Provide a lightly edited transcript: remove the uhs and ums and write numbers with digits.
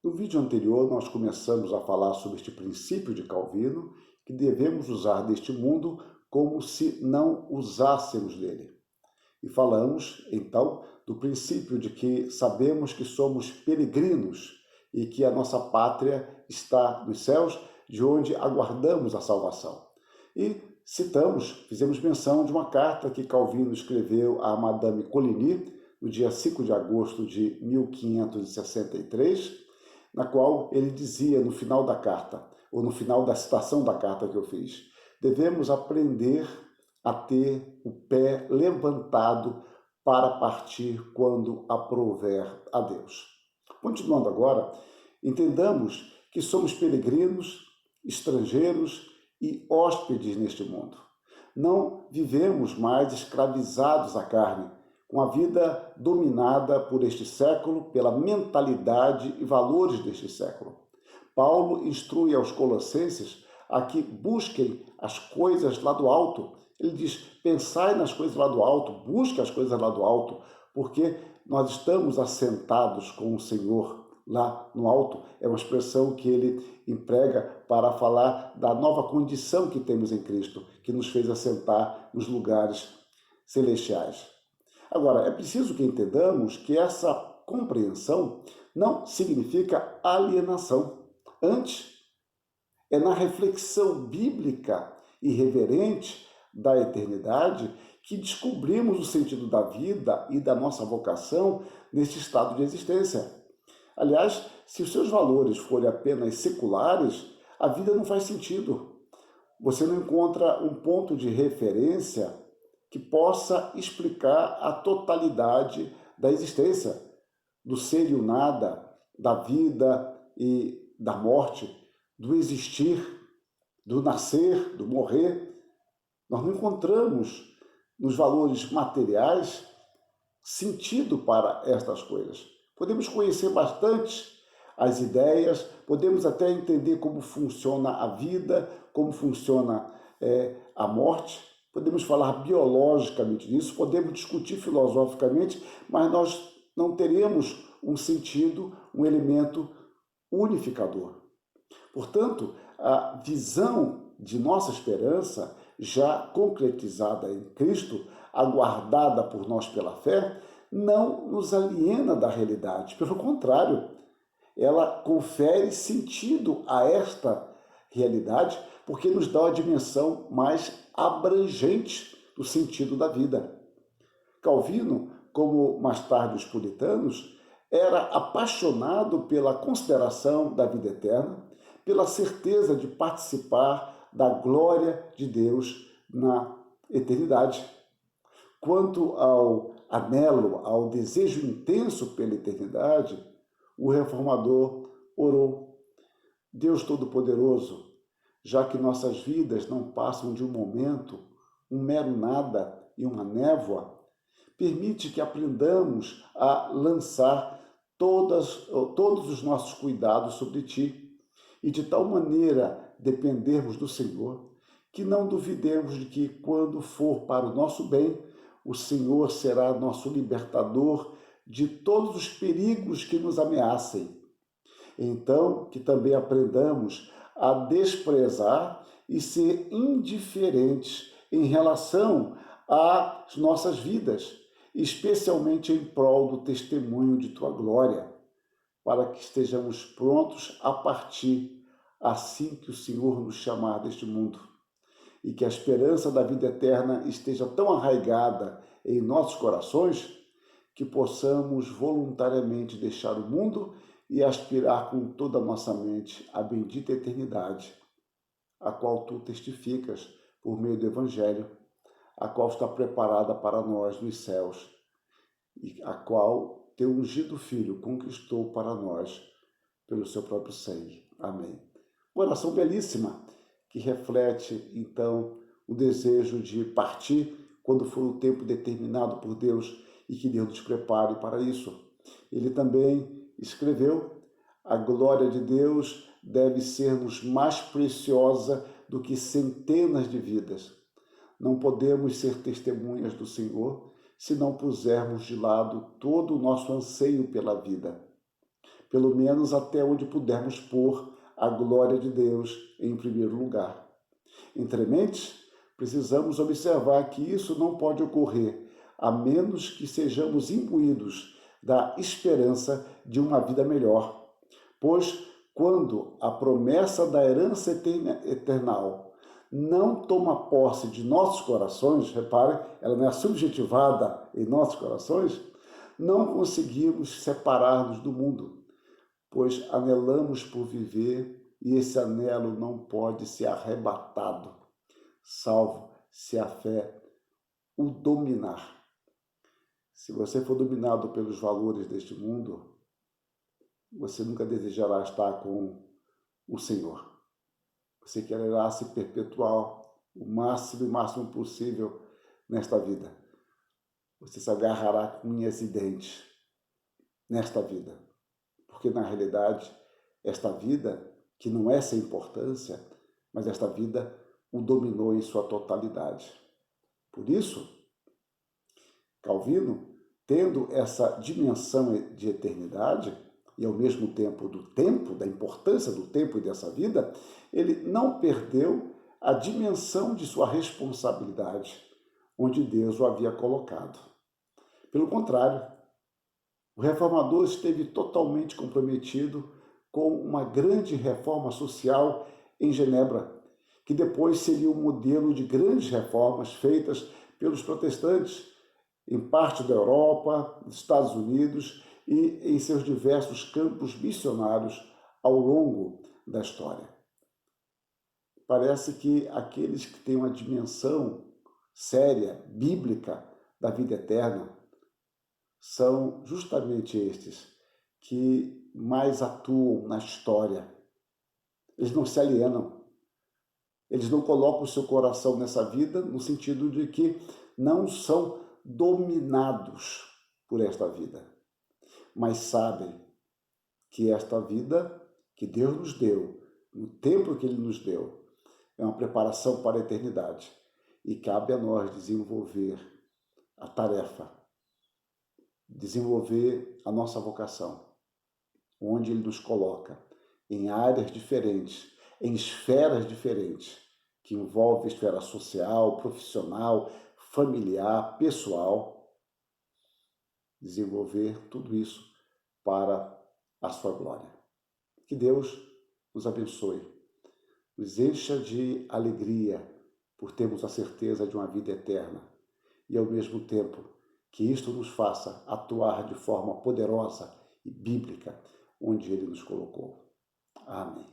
No vídeo anterior, nós começamos a falar sobre este princípio de Calvino, que devemos usar deste mundo como se não usássemos dele. E falamos, então, do princípio de que sabemos que somos peregrinos e que a nossa pátria está nos céus, de onde aguardamos a salvação. E fizemos menção de uma carta que Calvino escreveu a Madame Coligny, no dia 5 de agosto de 1563, na qual ele dizia no final da carta, ou no final da citação da carta que eu fiz, devemos aprender a ter o pé levantado para partir quando aprouver a Deus. Continuando agora, entendamos que somos peregrinos, estrangeiros e hóspedes neste mundo. Não vivemos mais escravizados à carne, com a vida dominada por este século, pela mentalidade e valores deste século. Paulo instrui aos colossenses a que busquem as coisas lá do alto. Ele diz, pensai nas coisas lá do alto, busque as coisas lá do alto, porque nós estamos assentados com o Senhor lá no alto. É uma expressão que ele emprega para falar da nova condição que temos em Cristo, que nos fez assentar nos lugares celestiais. Agora, é preciso que entendamos que essa compreensão não significa alienação. Antes, é na reflexão bíblica e reverente da eternidade que descobrimos o sentido da vida e da nossa vocação neste estado de existência. Aliás, se os seus valores forem apenas seculares, a vida não faz sentido. Você não encontra um ponto de referência que possa explicar a totalidade da existência, do ser e o nada, da vida e da morte, do existir, do nascer, do morrer. Nós não encontramos nos valores materiais sentido para estas coisas. Podemos conhecer bastante as ideias, podemos até entender como funciona a vida, como funciona a morte, podemos falar biologicamente disso, podemos discutir filosoficamente, mas nós não teremos um sentido, um elemento unificador. Portanto, a visão de nossa esperança, já concretizada em Cristo, aguardada por nós pela fé, não nos aliena da realidade. Pelo contrário, ela confere sentido a esta realidade, porque nos dá uma dimensão mais abrangente do sentido da vida. Calvino, como mais tarde os puritanos, era apaixonado pela consideração da vida eterna, pela certeza de participar da glória de Deus na eternidade. Quanto ao anelo, ao desejo intenso pela eternidade, o reformador orou: Deus Todo-Poderoso, já que nossas vidas não passam de um momento, um mero nada e uma névoa, permite que aprendamos a lançar todos os nossos cuidados sobre Ti e de tal maneira dependermos do Senhor que não duvidemos de que, quando for para o nosso bem, o Senhor será nosso libertador de todos os perigos que nos ameacem. Então, que também aprendamos a desprezar e ser indiferentes em relação às nossas vidas, especialmente em prol do testemunho de Tua glória, para que estejamos prontos a partir assim que o Senhor nos chamar deste mundo, e que a esperança da vida eterna esteja tão arraigada em nossos corações que possamos voluntariamente deixar o mundo e aspirar com toda a nossa mente a bendita eternidade, a qual Tu testificas por meio do Evangelho, a qual está preparada para nós nos céus, e a qual Teu ungido Filho conquistou para nós pelo Seu próprio sangue. Amém. Uma oração belíssima, que reflete, então, o desejo de partir quando for o tempo determinado por Deus e que Deus nos prepare para isso. Ele também escreveu: a glória de Deus deve ser-nos mais preciosa do que centenas de vidas. Não podemos ser testemunhas do Senhor se não pusermos de lado todo o nosso anseio pela vida. pelo menos até onde pudermos pôr a glória de Deus em primeiro lugar. Entrementes, precisamos observar que isso não pode ocorrer a menos que sejamos imbuídos da esperança de uma vida melhor. Pois, quando a promessa da herança eternal não toma posse de nossos corações, repare, ela não é subjetivada em nossos corações, não conseguimos separar-nos do mundo, pois anelamos por viver e esse anelo não pode ser arrebatado, salvo se a fé o dominar. Se você for dominado pelos valores deste mundo, você nunca desejará estar com o Senhor. Você quererá se perpetuar o máximo possível nesta vida. Você se agarrará com unhas e dentes nesta vida. Porque, na realidade, esta vida, que não é sem importância, mas esta vida o dominou em sua totalidade. Por isso, Calvino, tendo essa dimensão de eternidade, e ao mesmo tempo do tempo, da importância do tempo e dessa vida, ele não perdeu a dimensão de sua responsabilidade, onde Deus o havia colocado. Pelo contrário, o reformador esteve totalmente comprometido com uma grande reforma social em Genebra, que depois seria o modelo de grandes reformas feitas pelos protestantes, em parte da Europa, dos Estados Unidos e em seus diversos campos missionários ao longo da história. Parece que aqueles que têm uma dimensão séria, bíblica, da vida eterna, são justamente estes que mais atuam na história. Eles não se alienam. Eles não colocam o seu coração nessa vida no sentido de que não são dominados por esta vida, mas sabem que esta vida que Deus nos deu, no tempo que Ele nos deu, é uma preparação para a eternidade e cabe a nós desenvolver a tarefa, desenvolver a nossa vocação, onde Ele nos coloca, em áreas diferentes, em esferas diferentes, que envolve esfera social, profissional, familiar, pessoal, desenvolver tudo isso para a sua glória. Que Deus nos abençoe, nos encha de alegria por termos a certeza de uma vida eterna e, ao mesmo tempo, que isto nos faça atuar de forma poderosa e bíblica onde Ele nos colocou. Amém.